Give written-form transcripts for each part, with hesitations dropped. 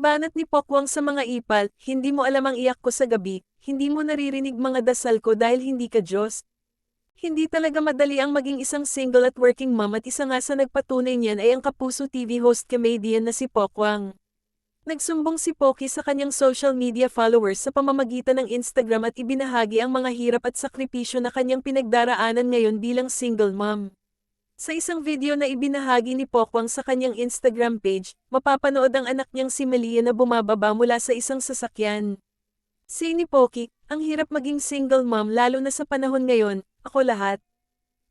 Banat ni Pokwang sa mga ipal, hindi mo alam ang iyak ko sa gabi, hindi mo naririnig mga dasal ko dahil hindi ka Diyos. Hindi talaga madali ang maging isang single at working mom at isa nga sa nagpatunay niyan ay ang Kapuso TV host comedian na si Pokwang. Nagsumbong si Poki sa kanyang social media followers sa pamamagitan ng Instagram at ibinahagi ang mga hirap at sakripisyo na kanyang pinagdaraanan ngayon bilang single mom. Sa isang video na ibinahagi ni Pokwang sa kanyang Instagram page, mapapanood ang anak niyang si Malia na bumababa mula sa isang sasakyan. Si ni Poki, ang hirap maging single mom lalo na sa panahon ngayon, ako lahat.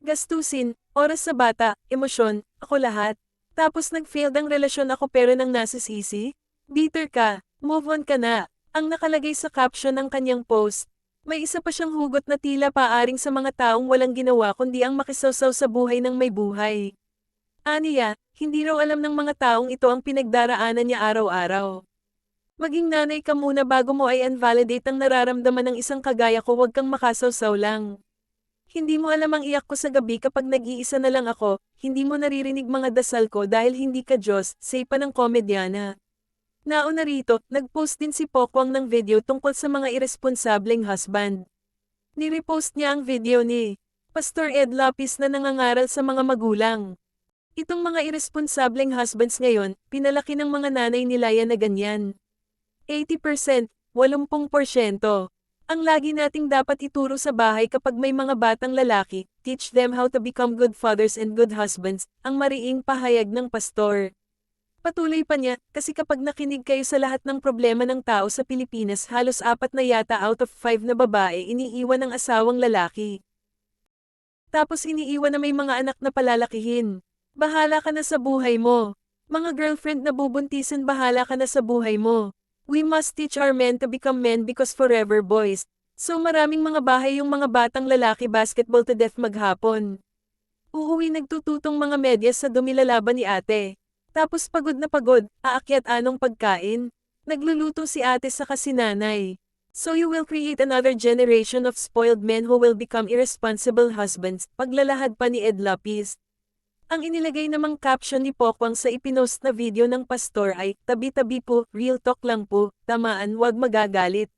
Gastusin, oras sa bata, emosyon, ako lahat. Tapos nag-failed ang relasyon ako pero nang nasisisi? Bitter ka, move on ka na. Ang nakalagay sa caption ng kanyang post. May isa pa siyang hugot na tila paaring sa mga taong walang ginawa kundi ang makisawsaw sa buhay ng may buhay. Aniya, hindi raw alam ng mga taong ito ang pinagdaraanan niya araw-araw. Maging nanay ka muna bago mo ay invalidate ang nararamdaman ng isang kagaya ko, huwag kang makasawsaw lang. Hindi mo alam ang iyak ko sa gabi kapag nag-iisa na lang ako, hindi mo naririnig mga dasal ko dahil hindi ka Diyos, say pa ng komedyana. Nauna rito, nag-post din si Pokwang ng video tungkol sa mga irresponsableng husband. Nirepost niya ang video ni Pastor Ed Lapis na nangangaral sa mga magulang. Itong mga irresponsableng husbands ngayon, pinalaki ng mga nanay nila yan na ganyan. 80%, 80%. Ang lagi nating dapat ituro sa bahay kapag may mga batang lalaki, teach them how to become good fathers and good husbands, ang mariing pahayag ng pastor. Patuloy pa niya, kasi kapag nakinig kayo sa lahat ng problema ng tao sa Pilipinas, halos 4 na yata out of 5 na babae iniiwan ng asawang lalaki. Tapos iniiwan na may mga anak na palalakihin. Bahala ka na sa buhay mo. Mga girlfriend na bubuntisan, bahala ka na sa buhay mo. We must teach our men to become men because forever boys. So maraming mga bahay yung mga batang lalaki basketball to death maghapon. Uuwi nagtututong mga medyas sa dumilalaban ni ate. Tapos pagod na pagod, aakyat anong pagkain? Nagluluto si ate sa kasinanay. So you will create another generation of spoiled men who will become irresponsible husbands, paglalahad pa ni Ed Lapis. Ang inilagay namang caption ni Pokwang sa ipinost na video ng pastor ay, tabi-tabi po, real talk lang po, tamaan wag magagalit.